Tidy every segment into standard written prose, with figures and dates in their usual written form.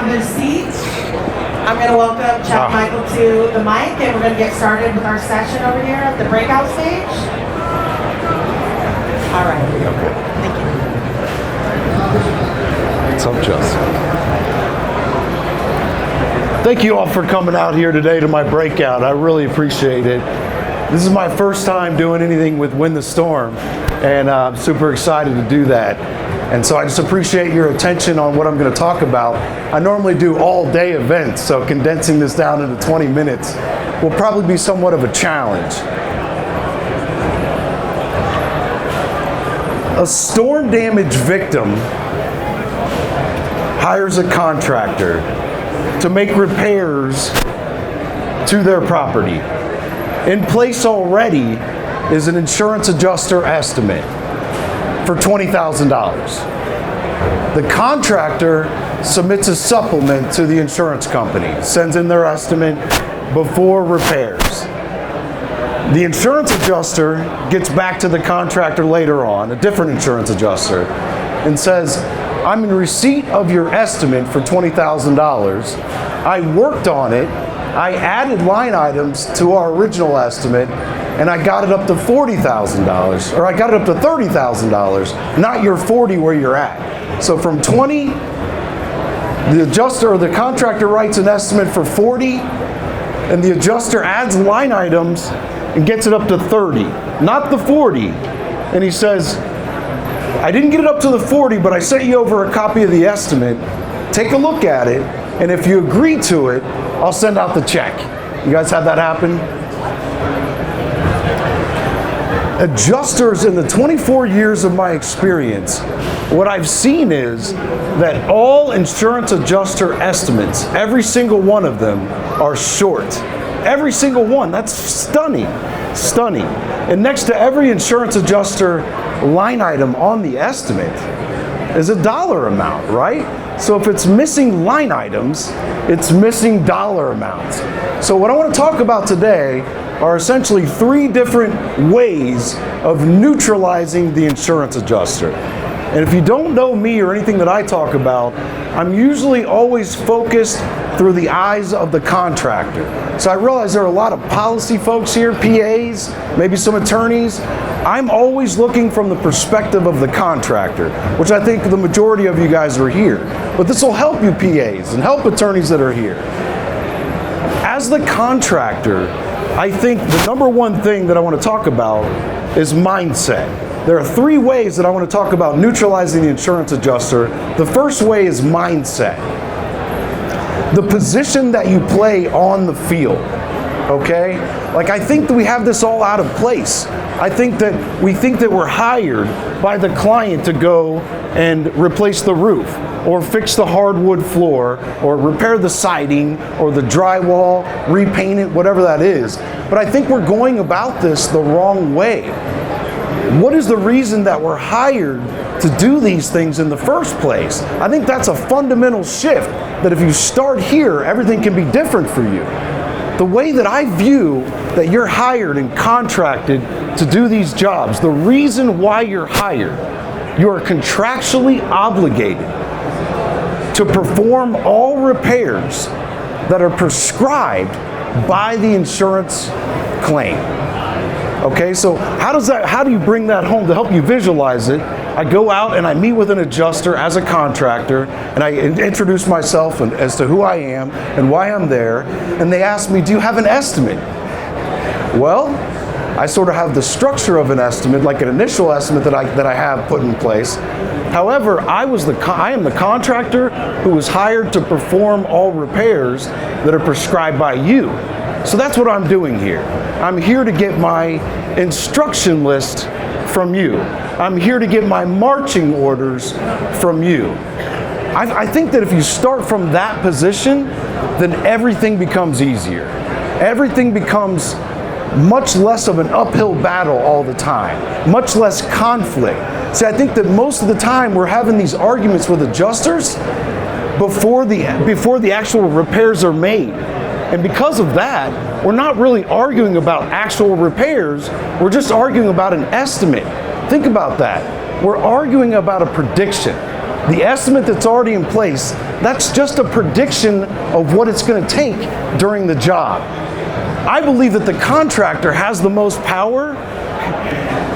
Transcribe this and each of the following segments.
have their seats. I'm going to welcome Chad Michael to the mic, and we're going to get started with our session over here at the breakout stage. All right. Okay. Thank you. What's up, Justin? Thank you all for coming out here today to my breakout. I really appreciate it. This is my first time doing anything with Win the Storm, and I'm super excited to do that. And so I just appreciate your attention on what I'm going to talk about. I normally do all-day events, so condensing this down into 20 minutes will probably be somewhat of a challenge. A storm damage victim hires a contractor to make repairs to their property. In place already is an insurance adjuster estimate for $20,000. The contractor submits a supplement to the insurance company, sends in their estimate before repairs. The insurance adjuster gets back to the contractor later on, a different insurance adjuster, and says, I'm in receipt of your estimate for $20,000. I worked on it. I added line items to our original estimate, and I got it up to $40,000, or I got it up to $30,000, not your 40 where you're at. So from 20, the adjuster or the contractor writes an estimate for 40, and the adjuster adds line items and gets it up to 30, not the 40. And he says, I didn't get it up to the 40, but I sent you over a copy of the estimate. Take a look at it, and if you agree to it, I'll send out the check. You guys have that happen? Adjusters, in the 24 years of my experience, what I've seen is that all insurance adjuster estimates, every single one of them, are short. Every single one. That's stunning. Stunning. And next to every insurance adjuster line item on the estimate is a dollar amount, right? So if it's missing line items, it's missing dollar amounts. So what I want to talk about today are essentially 3 different ways of neutralizing the insurance adjuster. And if you don't know me or anything that I talk about, I'm usually always focused through the eyes of the contractor. So I realize there are a lot of policy folks here, PAs, maybe some attorneys. I'm always looking from the perspective of the contractor, which I think the majority of you guys are here. But this will help you PAs and help attorneys that are here. As the contractor, I think the number one thing that I want to talk about is mindset. There are 3 ways that I want to talk about neutralizing the insurance adjuster. The first way is mindset. The position that you play on the field, okay? Like, I think that we have this all out of place. I think that we think that we're hired by the client to go and replace the roof, or fix the hardwood floor, or repair the siding, or the drywall, repaint it, whatever that is. But I think we're going about this the wrong way. What is the reason that we're hired to do these things in the first place? I think that's a fundamental shift, that if you start here, everything can be different for you. The way that I view that you're hired and contracted to do these jobs, the reason why you're hired, you are contractually obligated to perform all repairs that are prescribed by the insurance claim. Okay, so how do you bring that home to help you visualize it? I go out and I meet with an adjuster as a contractor, and I introduce myself as to who I am and why I'm there, and they ask me, do you have an estimate? Well, I sort of have the structure of an estimate, like an initial estimate that I have put in place. However, I am the contractor who was hired to perform all repairs that are prescribed by you. So that's what I'm doing here. I'm here to get my instruction list from you. I'm here to get my marching orders from you. I think that if you start from that position, then everything becomes easier. Everything becomes much less of an uphill battle all the time, much less conflict. See, I think that most of the time we're having these arguments with adjusters before the actual repairs are made. And because of that, we're not really arguing about actual repairs, we're just arguing about an estimate. Think about that. We're arguing about a prediction. The estimate that's already in place, that's just a prediction of what it's going to take during the job. I believe that the contractor has the most power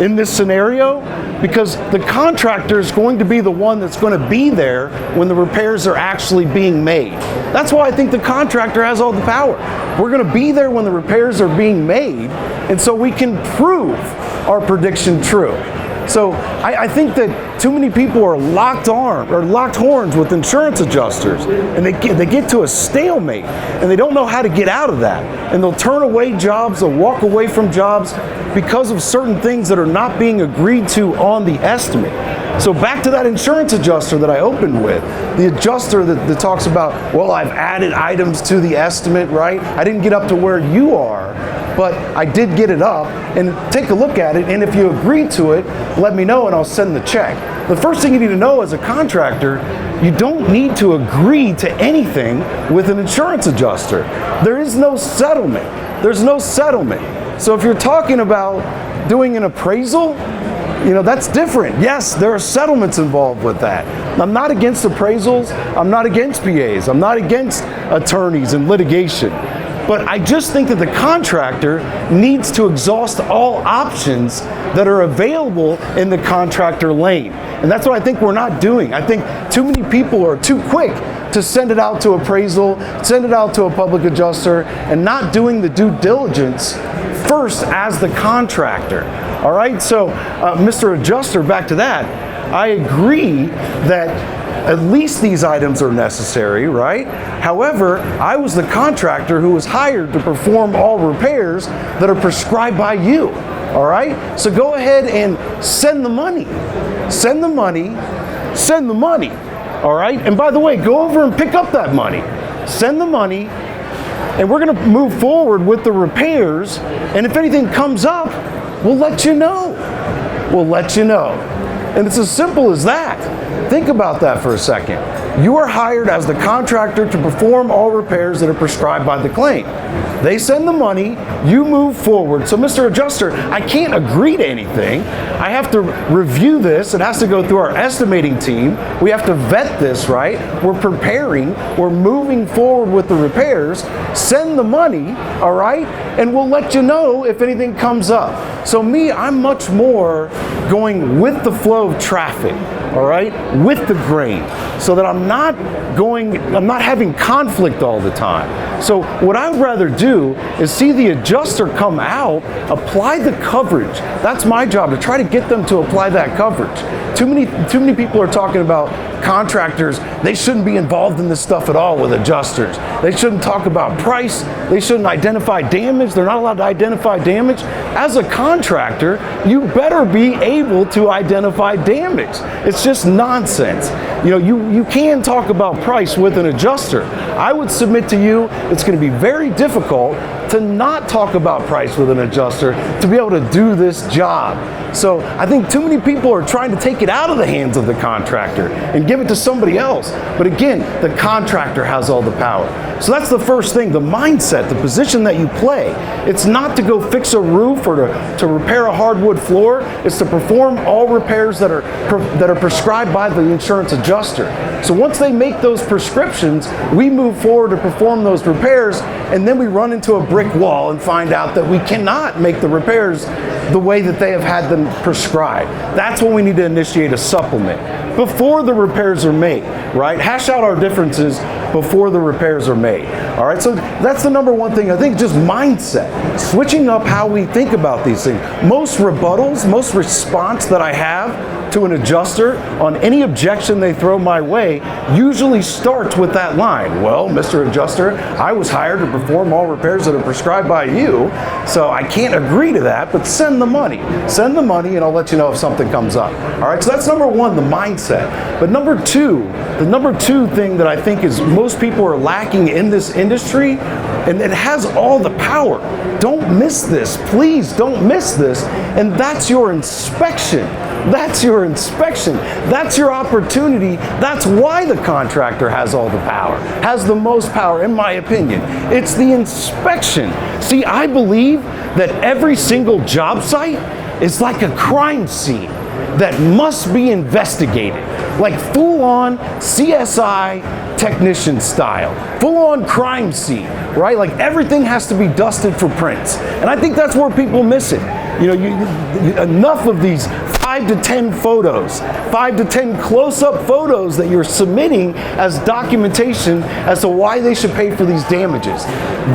in this scenario because the contractor is going to be the one that's going to be there when the repairs are actually being made. That's why I think the contractor has all the power. We're going to be there when the repairs are being made, and so we can prove our prediction true. So I think that too many people are locked horns with insurance adjusters, and they get to a stalemate, and they don't know how to get out of that. And they'll turn away jobs, they'll walk away from jobs because of certain things that are not being agreed to on the estimate. So back to that insurance adjuster that I opened with, the adjuster that talks about, well, I've added items to the estimate, right? I didn't get up to where you are, but I did get it up, and take a look at it, and if you agree to it, let me know and I'll send the check. The first thing you need to know as a contractor, you don't need to agree to anything with an insurance adjuster. There is no settlement. There's no settlement. So if you're talking about doing an appraisal, that's different. Yes, there are settlements involved with that. I'm not against appraisals. I'm not against PAs. I'm not against attorneys and litigation. But I just think that the contractor needs to exhaust all options that are available in the contractor lane. And that's what I think we're not doing. I think too many people are too quick to send it out to appraisal, send it out to a public adjuster, and not doing the due diligence first as the contractor. All right, so Mr. Adjuster, back to that, I agree that at least these items are necessary, right? However, I was the contractor who was hired to perform all repairs that are prescribed by you, all right? So go ahead and send the money. Send the money, send the money, all right? And by the way, go over and pick up that money. Send the money, and we're gonna move forward with the repairs, and if anything comes up, we'll let you know. We'll let you know. And it's as simple as that. Think about that for a second. You are hired as the contractor to perform all repairs that are prescribed by the claim. They send the money, you move forward. So Mr. Adjuster, I can't agree to anything. I have to review this. It has to go through our estimating team. We have to vet this, right? We're preparing, we're moving forward with the repairs. Send the money, all right? And we'll let you know if anything comes up. So me, I'm much more going with the flow of traffic, all right? With the grain, so that I'm not having conflict all the time. So what I would rather do is see the adjuster come out, apply the coverage. That's my job, to try to get them to apply that coverage. Too many people are talking about contractors. They shouldn't be involved in this stuff at all with adjusters. They shouldn't talk about price. They shouldn't identify damage. They're not allowed to identify damage. As a contractor, you better be able to identify damage. It's just nonsense. You can talk about price with an adjuster. I would submit to you it's going to be very difficult to not talk about price with an adjuster to be able to do this job. So I think too many people are trying to take it out of the hands of the contractor and give it to somebody else. But again, the contractor has all the power. So that's the first thing, the mindset, the position that you play. It's not to go fix a roof or to repair a hardwood floor. It's to perform all repairs that are prescribed by the insurance adjuster. So once they make those prescriptions, we move forward to perform those repairs, and then we run into a brick wall and find out that we cannot make the repairs the way that they have had them prescribed. That's when we need to initiate a supplement before the repairs are made, right? Hash out our differences before the repairs are made. All right, so that's the number one thing. I think just mindset, switching up how we think about these things. Most rebuttals, most response that I have to an adjuster on any objection they throw my way usually starts with that line. Well, Mr. Adjuster, I was hired to perform all repairs that are prescribed by you, so I can't agree to that, but send the money. Send the money and I'll let you know if something comes up. All right, so that's number one, the mindset. But number two, the number two thing that I think is most people are lacking in this industry, and it has all the power. Don't miss this. Please don't miss this. And that's your inspection. That's your inspection. That's your opportunity. That's why the contractor has all the power, has the most power, in my opinion. It's the inspection. See, I believe that every single job site is like a crime scene. that must be investigated, like full-on CSI technician style, full-on crime scene, right? Like everything has to be dusted for prints. And I think that's where people miss it. You know, enough of these 5 to 10 photos, 5 to 10 close-up photos that you're submitting as documentation as to why they should pay for these damages.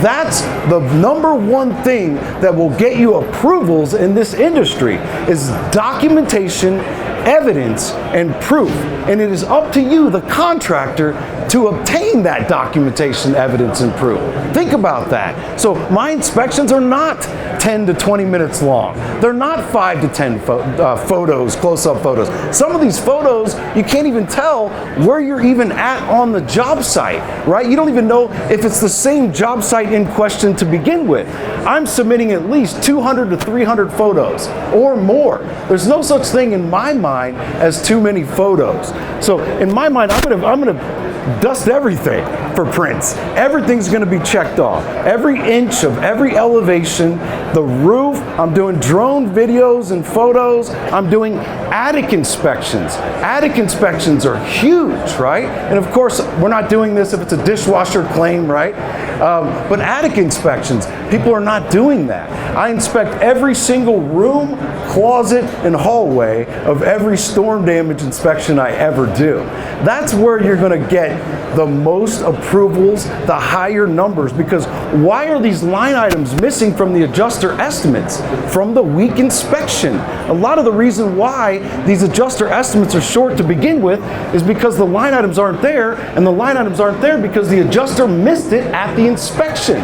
That's the number one thing that will get you approvals in this industry is documentation, evidence, and proof. And it is up to you, the contractor, to obtain that documentation, evidence, and proof. Think about that. So my inspections are not 10 to 20 minutes long. They're not 5 to 10 photos, close-up photos. Some of these photos, you can't even tell where you're even at on the job site, right? You don't even know if it's the same job site in question to begin with. I'm submitting at least 200 to 300 photos or more. There's no such thing in my mind as too many photos. So in my mind, I'm gonna dust everything for prints. Everything's gonna be checked off. Every inch of every elevation, the roof, I'm doing drone videos and photos. I'm doing attic inspections. Attic inspections are huge, right? And of course, we're not doing this if it's a dishwasher claim, right? But attic inspections, people are not doing that. I inspect every single room, closet, and hallway of every storm damage inspection I ever do. That's where you're gonna get the most approvals, the higher numbers, because why are these line items missing from the adjuster estimates, from the week inspection? A lot of the reason why these adjuster estimates are short to begin with is because the line items aren't there, and the line items aren't there because the adjuster missed it at the inspection.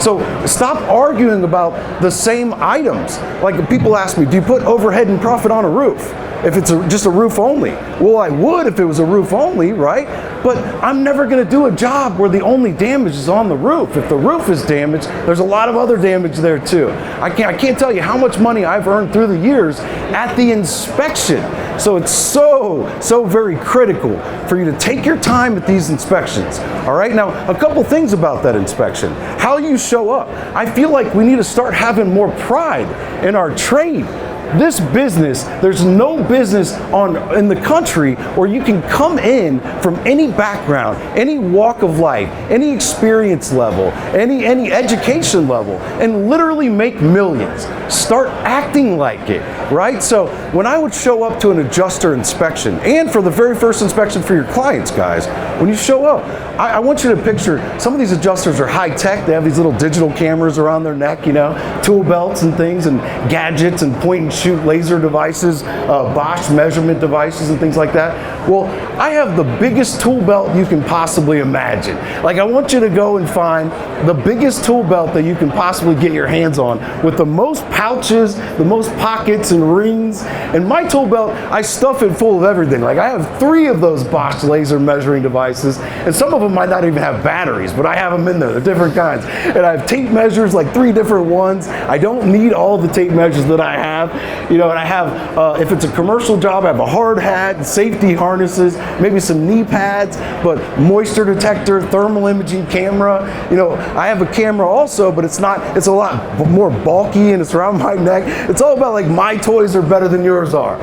So stop arguing about the same items. Like people ask me, do you put overhead and profit on a roof? If it's just a roof only. Well, I would if it was a roof only, right? But I'm never gonna do a job where the only damage is on the roof. If the roof is damaged, there's a lot of other damage there too. I can't tell you how much money I've earned through the years at the inspection. So it's so very critical for you to take your time at these inspections. All right, now a couple things about that inspection. How you show up. I feel like we need to start having more pride in our trade. This business, there's no business in the country where you can come in from any background, any walk of life, any experience level, any education level, and literally make millions. Start acting like it, right? So when I would show up to an adjuster inspection, and for the very first inspection for your clients, guys, when you show up, I want you to picture, some of these adjusters are high tech. They have these little digital cameras around their neck, you know, tool belts and things and gadgets and point and shoot laser devices, Bosch measurement devices and things like that. Well, I have the biggest tool belt you can possibly imagine. Like, I want you to go and find the biggest tool belt that you can possibly get your hands on with the most pouches, the most pockets and rings. And my tool belt, I stuff it full of everything. Like, I have 3 of those Bosch laser measuring devices, and some of them might not even have batteries, but I have them in there. They're different kinds. And I have tape measures, like 3 different ones. I don't need all the tape measures that I have. You know, and I have, if it's a commercial job, I have a hard hat, safety harnesses, maybe some knee pads, but moisture detector, thermal imaging camera. You know, I have a camera also, but it's a lot more bulky and it's around my neck. It's all about like my toys are better than yours are,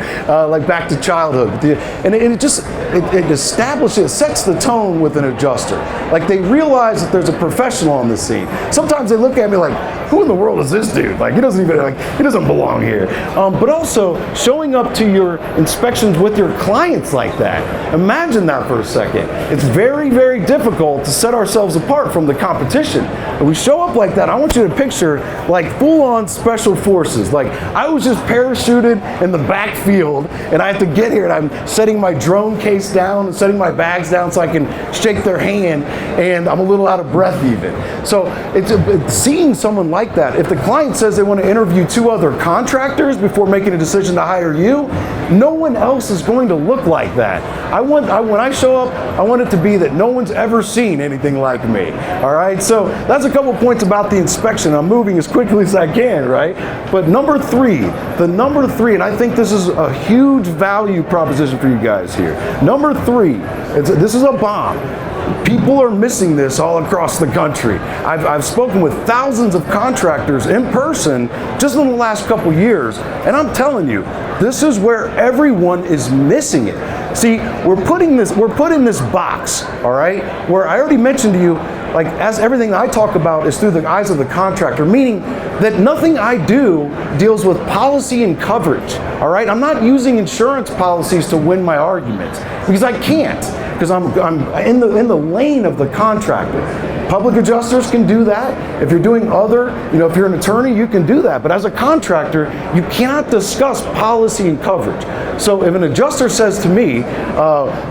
like back to childhood. And it establishes, it sets the tone with an adjuster. Like they realize that there's a professional on the scene. Sometimes they look at me like, who in the world is this dude? Like he doesn't belong here. But also showing up to your inspections with your clients like that. Imagine that for a second. It's very, very difficult to set ourselves apart from the competition. When we show up like that, I want you to picture like full-on special forces. Like I was just parachuted in the backfield and I have to get here and I'm setting my drone case down and setting my bags down so I can shake their hand, and I'm a little out of breath even. So it's seeing someone like that. If the client says they want to interview 2 other contractors before making a decision to hire you, no one else is going to look like that. When I show up, I want it to be that no one's ever seen anything like me. All right, so that's a couple points about the inspection. I'm moving as quickly as I can, right? But number 3, and I think this is a huge value proposition for you guys here. Number 3, this is a bomb. People are missing this all across the country. I've spoken with thousands of contractors in person just in the last couple years, and I'm telling you, this is where everyone is missing it. See, we're put in this box, all right, where I already mentioned to you, like, as everything I talk about is through the eyes of the contractor, meaning that nothing I do deals with policy and coverage, all right? I'm not using insurance policies to win my arguments because I can't, because I'm in the lane of the contractor. Public adjusters can do that. If you're doing if you're an attorney, you can do that. But as a contractor, you cannot discuss policy and coverage. So if an adjuster says to me,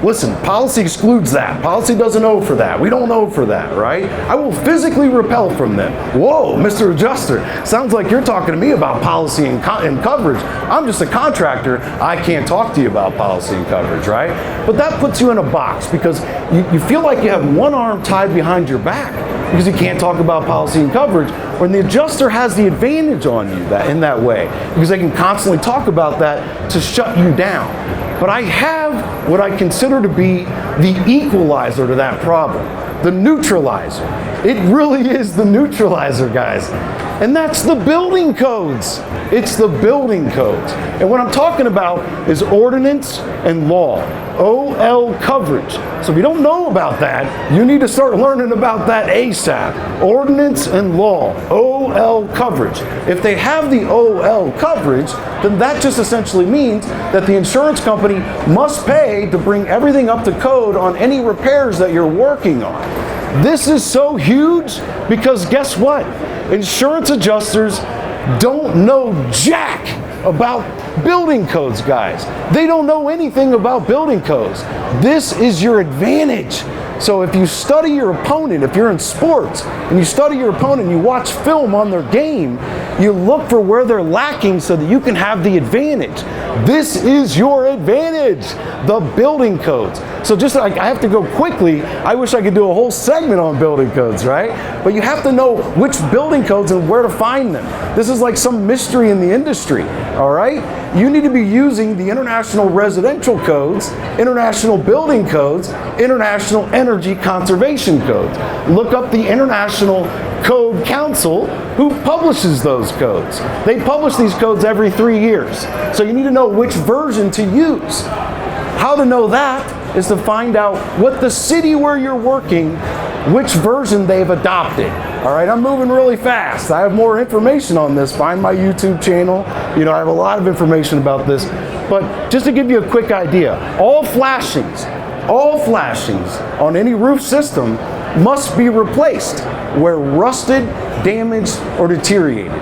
listen, policy excludes that. Policy doesn't owe for that. We don't owe for that, right? I will physically repel from them. Whoa, Mr. Adjuster, sounds like you're talking to me about policy and coverage. I'm just a contractor. I can't talk to you about policy and coverage, right? But that puts you in a box because you feel like you have one arm tied behind your back because you can't talk about policy and coverage, when the adjuster has the advantage on you in that way because they can constantly talk about that to shut you down. But I have what I consider to be the equalizer to that problem, the neutralizer. It really is the neutralizer, guys. And that's the building codes. It's the building codes. And what I'm talking about is ordinance and law, OL coverage. So if you don't know about that, you need to start learning about that ASAP. Ordinance and law, OL coverage. If they have the OL coverage, then that just essentially means that the insurance company must pay to bring everything up to code on any repairs that you're working on. This is so huge because guess what? Insurance adjusters don't know jack about building codes, guys. They don't know anything about building codes. This is your advantage. So if you study your opponent, if you're in sports and you study your opponent, you watch film on their game, you look for where they're lacking so that you can have the advantage. This is your advantage, the building codes. So just like I have to go quickly, I wish I could do a whole segment on building codes, right? But you have to know which building codes and where to find them. This is like some mystery in the industry, all right? You need to be using the International Residential Codes, International Building Codes, International Energy Conservation Codes. Look up the International Code Council who publishes those codes. They publish these codes every 3 years. So you need to know which version to use. How to know that is to find out what the city where you're working, which version they've adopted. All right, I'm moving really fast. I have more information on this. Find my YouTube channel. I have a lot of information about this. But just to give you a quick idea, all flashings on any roof system must be replaced where rusted, damaged, or deteriorated.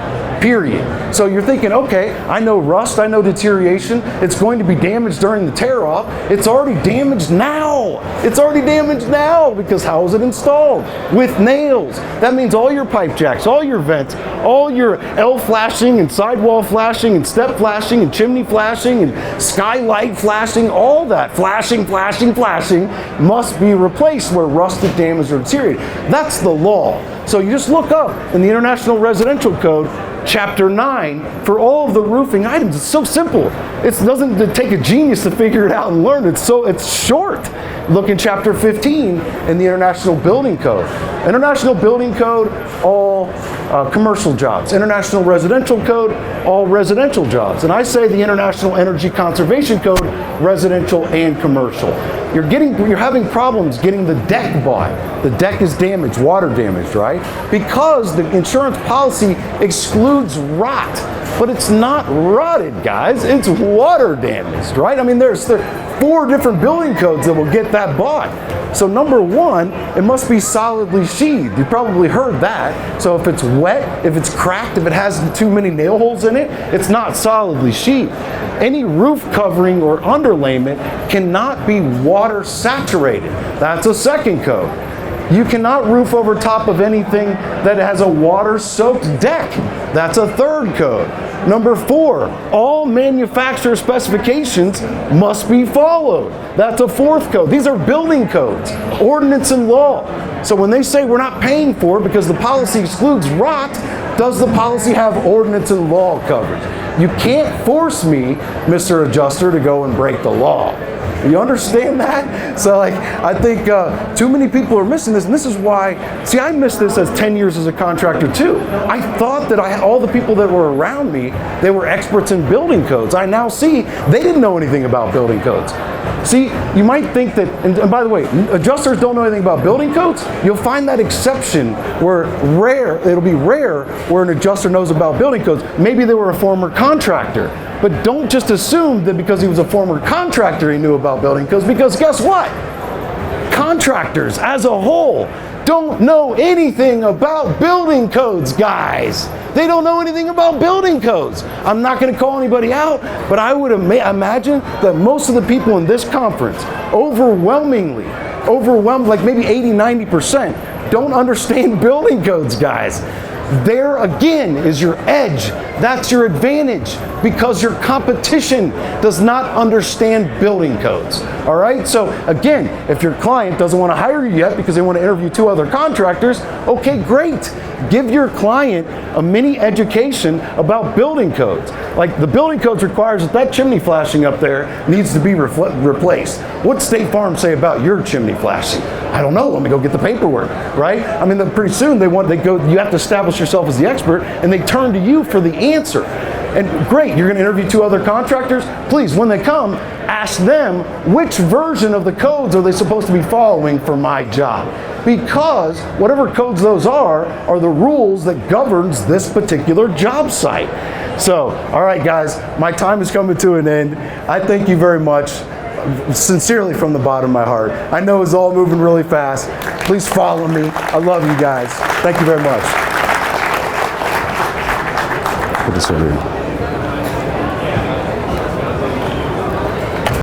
Period. So you're thinking, okay, I know rust, I know deterioration, it's going to be damaged during the tear off. It's already damaged now. It's already damaged now because how is it installed? With nails. That means all your pipe jacks, all your vents, all your L flashing and sidewall flashing and step flashing and chimney flashing and skylight flashing, all that flashing must be replaced where rusted, damaged, or deteriorated. That's the law. So you just look up in the International Residential Code, Chapter 9, for all of the roofing items. It's so simple. It doesn't take a genius to figure it out and learn it. It's short. Look in Chapter 15 in the International Building Code. International Building Code, all commercial jobs. International Residential Code, all residential jobs. And I say the International Energy Conservation Code, residential and commercial. You're having problems getting the deck bought. The deck is damaged, water damaged, right? Because the insurance policy excludes rot. But it's not rotted, guys. It's water damaged, right? I mean, there's 4 different building codes that will get that bought. So number 1, it must be solidly sheathed. You probably heard that. So if it's wet, if it's cracked, if it has too many nail holes in it, it's not solidly sheathed. Any roof covering or underlayment cannot be water saturated. That's a second code. You cannot roof over top of anything that has a water-soaked deck. That's a third code. Number 4, all manufacturer specifications must be followed. That's a fourth code. These are building codes, ordinance and law. So when they say we're not paying for it because the policy excludes rot, does the policy have ordinance and law coverage? You can't force me, Mr. Adjuster, to go and break the law. You understand that? So like, I think too many people are missing this, and this is why, see, I missed this as 10 years as a contractor too. I thought that all the people that were around me, they were experts in building codes. I now see they didn't know anything about building codes. See, you might think that, and by the way, adjusters don't know anything about building codes. You'll find that exception where it'll be rare where an adjuster knows about building codes. Maybe they were a former contractor. But don't just assume that because he was a former contractor he knew about building codes, because guess what? Contractors as a whole don't know anything about building codes, guys. They don't know anything about building codes. I'm not going to call anybody out, but I would imagine that most of the people in this conference, overwhelmed, like maybe 80-90%, don't understand building codes, guys. There again is your edge. That's your advantage, because your competition does not understand building codes. All right? So again, if your client doesn't want to hire you yet because they want to interview 2 other contractors, okay, great. Give your client a mini education about building codes. Like, the building codes requires that chimney flashing up there needs to be replaced. What's State Farm say about your chimney flashing? I don't know. Let me go get the paperwork, right? I mean, pretty soon you have to establish yourself as the expert, and they turn to you for the answer. And great, you're going to interview 2 other contractors. Please, when they come, ask them which version of the codes are they supposed to be following for my job. Because whatever codes those are the rules that governs this particular job site. So, all right, guys, my time is coming to an end. I thank you very much, sincerely from the bottom of my heart. I know it's all moving really fast. Please follow me. I love you guys. Thank you very much. Put this over here.